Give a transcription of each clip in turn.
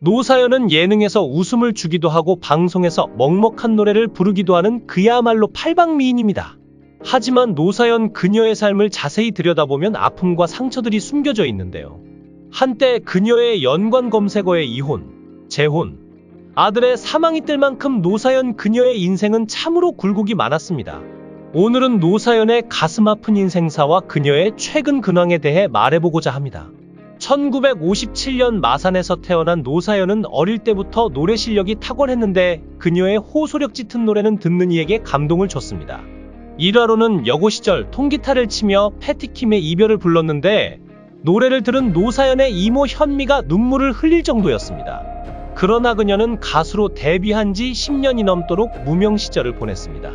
노사연은 예능에서 웃음을 주기도 하고 방송에서 먹먹한 노래를 부르기도 하는 그야말로 팔방미인입니다. 하지만 노사연 그녀의 삶을 자세히 들여다보면 아픔과 상처들이 숨겨져 있는데요. 한때 그녀의 연관 검색어에 이혼, 재혼, 아들의 사망이 뜰 만큼 노사연 그녀의 인생은 참으로 굴곡이 많았습니다. 오늘은 노사연의 가슴 아픈 인생사와 그녀의 최근 근황에 대해 말해보고자 합니다. 1957년 마산에서 태어난 노사연은 어릴 때부터 노래 실력이 탁월했는데 그녀의 호소력 짙은 노래는 듣는 이에게 감동을 줬습니다. 일화로는 여고 시절 통기타를 치며 패티킴의 이별을 불렀는데 노래를 들은 노사연의 이모 현미가 눈물을 흘릴 정도였습니다. 그러나 그녀는 가수로 데뷔한 지 10년이 넘도록 무명 시절을 보냈습니다.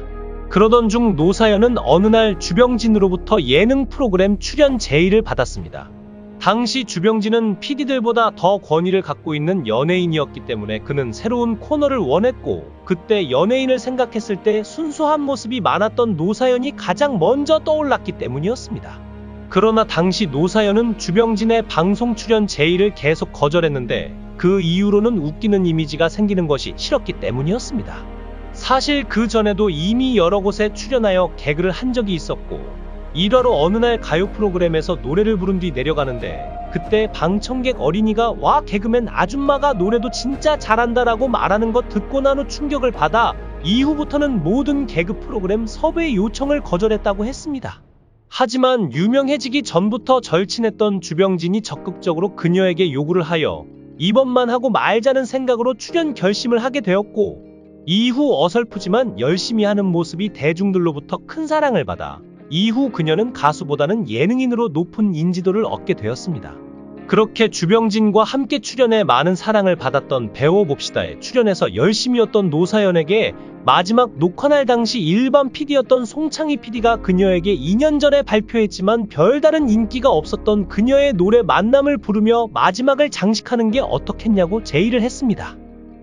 그러던 중 노사연은 어느 날 주병진으로부터 예능 프로그램 출연 제의를 받았습니다. 당시 주병진은 PD들보다 더 권위를 갖고 있는 연예인이었기 때문에 그는 새로운 코너를 원했고, 그때 연예인을 생각했을 때 순수한 모습이 많았던 노사연이 가장 먼저 떠올랐기 때문이었습니다. 그러나 당시 노사연은 주병진의 방송 출연 제의를 계속 거절했는데 그 이유로는 웃기는 이미지가 생기는 것이 싫었기 때문이었습니다. 사실 그 전에도 이미 여러 곳에 출연하여 개그를 한 적이 있었고, 일화로 어느 날 가요 프로그램에서 노래를 부른 뒤 내려가는데 그때 방청객 어린이가 와 개그맨 아줌마가 노래도 진짜 잘한다라고 말하는 것 듣고 난 후 충격을 받아 이후부터는 모든 개그 프로그램 섭외 요청을 거절했다고 했습니다. 하지만 유명해지기 전부터 절친했던 주병진이 적극적으로 그녀에게 요구를 하여 이번만 하고 말자는 생각으로 출연 결심을 하게 되었고, 이후 어설프지만 열심히 하는 모습이 대중들로부터 큰 사랑을 받아 이후 그녀는 가수보다는 예능인으로 높은 인지도를 얻게 되었습니다. 그렇게 주병진과 함께 출연해 많은 사랑을 받았던 배워봅시다에 출연해서 열심히였던 노사연에게 마지막 녹화날 당시 일반 PD였던 송창희 PD가 그녀에게 2년 전에 발표했지만 별다른 인기가 없었던 그녀의 노래 만남을 부르며 마지막을 장식하는 게 어떻겠냐고 제의를 했습니다.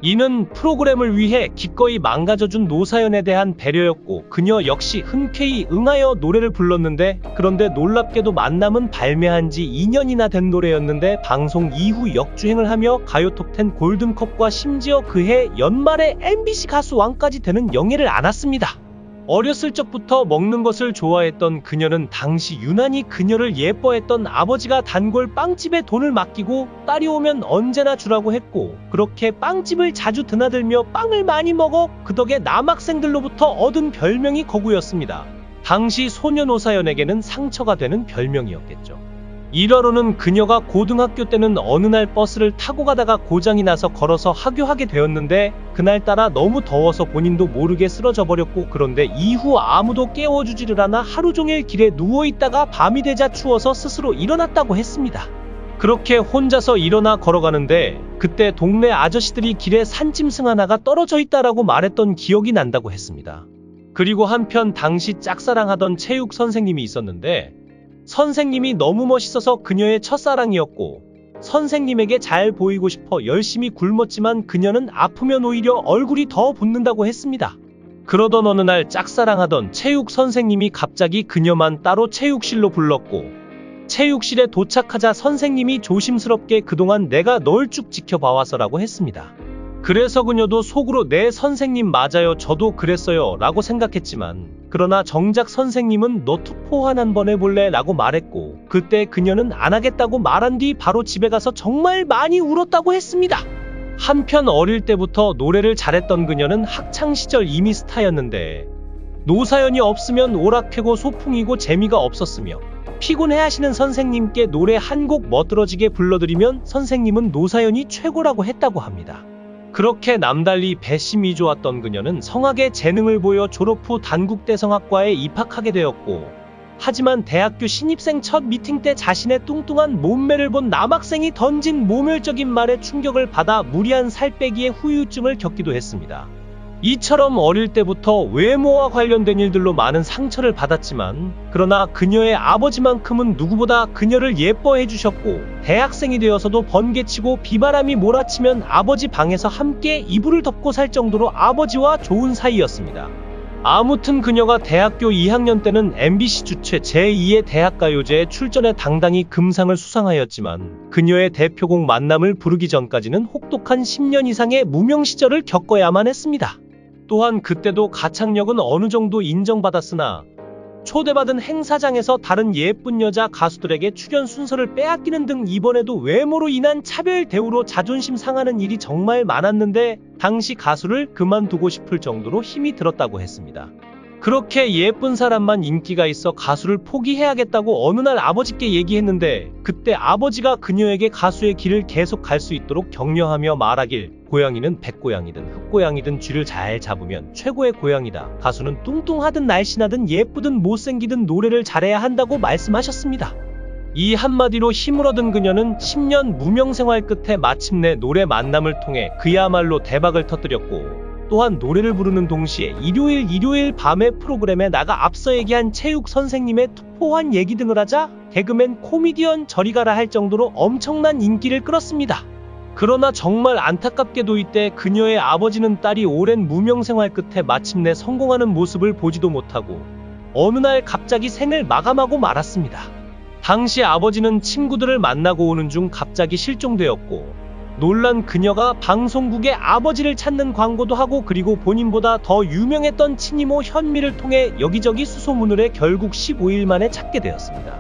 이는 프로그램을 위해 기꺼이 망가져준 노사연에 대한 배려였고, 그녀 역시 흔쾌히 응하여 노래를 불렀는데, 그런데 놀랍게도 만남은 발매한 지 2년이나 된 노래였는데 방송 이후 역주행을 하며 가요톱10 골든컵과 심지어 그해 연말에 MBC 가수 왕까지 되는 영예를 안았습니다. 어렸을 적부터 먹는 것을 좋아했던 그녀는 당시 유난히 그녀를 예뻐했던 아버지가 단골 빵집에 돈을 맡기고 딸이 오면 언제나 주라고 했고, 그렇게 빵집을 자주 드나들며 빵을 많이 먹어 그 덕에 남학생들로부터 얻은 별명이 거구였습니다. 당시 소녀 노사연에게는 상처가 되는 별명이었겠죠. 일화로는 그녀가 고등학교 때는 어느 날 버스를 타고 가다가 고장이 나서 걸어서 하교하게 되었는데 그날따라 너무 더워서 본인도 모르게 쓰러져 버렸고, 그런데 이후 아무도 깨워주지를 않아 하루 종일 길에 누워있다가 밤이 되자 추워서 스스로 일어났다고 했습니다. 그렇게 혼자서 일어나 걸어가는데 그때 동네 아저씨들이 길에 산짐승 하나가 떨어져 있다라고 말했던 기억이 난다고 했습니다. 그리고 한편 당시 짝사랑하던 체육 선생님이 있었는데 선생님이 너무 멋있어서 그녀의 첫사랑이었고, 선생님에게 잘 보이고 싶어 열심히 굶었지만 그녀는 아프면 오히려 얼굴이 더 붓는다고 했습니다. 그러던 어느 날 짝사랑하던 체육 선생님이 갑자기 그녀만 따로 체육실로 불렀고, 체육실에 도착하자 선생님이 조심스럽게 그동안 내가 널 쭉 지켜봐와서라고 했습니다. 그래서 그녀도 속으로 네 선생님 맞아요, 저도 그랬어요 라고 생각했지만, 그러나 정작 선생님은 너 투포환 한번 해볼래? 라고 말했고, 그때 그녀는 안 하겠다고 말한 뒤 바로 집에 가서 정말 많이 울었다고 했습니다. 한편 어릴 때부터 노래를 잘했던 그녀는 학창시절 이미 스타였는데 노사연이 없으면 오락해고 소풍이고 재미가 없었으며, 피곤해하시는 선생님께 노래 한 곡 멋들어지게 불러드리면 선생님은 노사연이 최고라고 했다고 합니다. 그렇게 남달리 배심이 좋았던 그녀는 성악의 재능을 보여 졸업 후 단국대성악과에 입학하게 되었고, 하지만 대학교 신입생 첫 미팅 때 자신의 뚱뚱한 몸매를 본 남학생이 던진 모멸적인 말에 충격을 받아 무리한 살 빼기에 후유증을 겪기도 했습니다. 이처럼 어릴 때부터 외모와 관련된 일들로 많은 상처를 받았지만, 그러나 그녀의 아버지만큼은 누구보다 그녀를 예뻐해 주셨고, 대학생이 되어서도 번개치고 비바람이 몰아치면 아버지 방에서 함께 이불을 덮고 살 정도로 아버지와 좋은 사이였습니다. 아무튼 그녀가 대학교 2학년 때는 MBC 주최 제2의 대학가요제에 출전해 당당히 금상을 수상하였지만 그녀의 대표곡 만남을 부르기 전까지는 혹독한 10년 이상의 무명 시절을 겪어야만 했습니다. 또한 그때도 가창력은 어느 정도 인정받았으나 초대받은 행사장에서 다른 예쁜 여자 가수들에게 출연 순서를 빼앗기는 등 이번에도 외모로 인한 차별 대우로 자존심 상하는 일이 정말 많았는데 당시 가수를 그만두고 싶을 정도로 힘이 들었다고 했습니다. 그렇게 예쁜 사람만 인기가 있어 가수를 포기해야겠다고 어느 날 아버지께 얘기했는데 그때 아버지가 그녀에게 가수의 길을 계속 갈 수 있도록 격려하며 말하길 고양이는 백고양이든 흑고양이든 쥐를 잘 잡으면 최고의 고양이다. 가수는 뚱뚱하든 날씬하든 예쁘든 못생기든 노래를 잘해야 한다고 말씀하셨습니다. 이 한마디로 힘을 얻은 그녀는 10년 무명 생활 끝에 마침내 노래 만남을 통해 그야말로 대박을 터뜨렸고 또한 노래를 부르는 동시에 일요일 밤에 프로그램에 나가 앞서 얘기한 체육 선생님의 투포한 얘기 등을 하자 개그맨 코미디언 저리 가라 할 정도로 엄청난 인기를 끌었습니다. 그러나 정말 안타깝게도 이때 그녀의 아버지는 딸이 오랜 무명 생활 끝에 마침내 성공하는 모습을 보지도 못하고 어느 날 갑자기 생을 마감하고 말았습니다. 당시 아버지는 친구들을 만나고 오는 중 갑자기 실종되었고 놀란 그녀가 방송국에 아버지를 찾는 광고도 하고 그리고 본인보다 더 유명했던 친이모 현미를 통해 여기저기 수소문을 해 결국 15일 만에 찾게 되었습니다.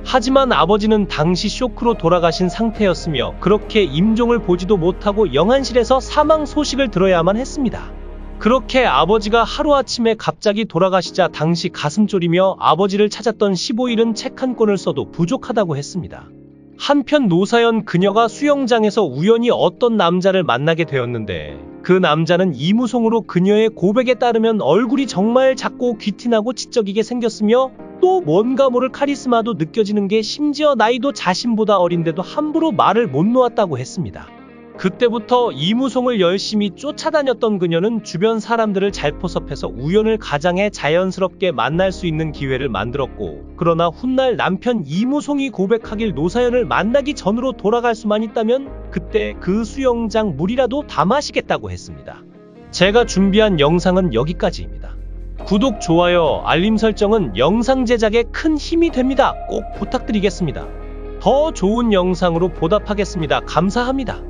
하지만 아버지는 당시 쇼크로 돌아가신 상태였으며 그렇게 임종을 보지도 못하고 영안실에서 사망 소식을 들어야만 했습니다. 그렇게 아버지가 하루아침에 갑자기 돌아가시자 당시 가슴 졸이며 아버지를 찾았던 15일은 책 한 권을 써도 부족하다고 했습니다. 한편 노사연 그녀가 수영장에서 우연히 어떤 남자를 만나게 되었는데 그 남자는 이무송으로 그녀의 고백에 따르면 얼굴이 정말 작고 귀티나고 지적이게 생겼으며 또 뭔가 모를 카리스마도 느껴지는 게 심지어 나이도 자신보다 어린데도 함부로 말을 못 놓았다고 했습니다. 그때부터 이무송을 열심히 쫓아다녔던 그녀는 주변 사람들을 잘 포섭해서 우연을 가장해 자연스럽게 만날 수 있는 기회를 만들었고 그러나 훗날 남편 이무송이 고백하길 노사연을 만나기 전으로 돌아갈 수만 있다면 그때 그 수영장 물이라도 다 마시겠다고 했습니다. 제가 준비한 영상은 여기까지입니다. 구독, 좋아요, 알림 설정은 영상 제작에 큰 힘이 됩니다. 꼭 부탁드리겠습니다. 더 좋은 영상으로 보답하겠습니다. 감사합니다.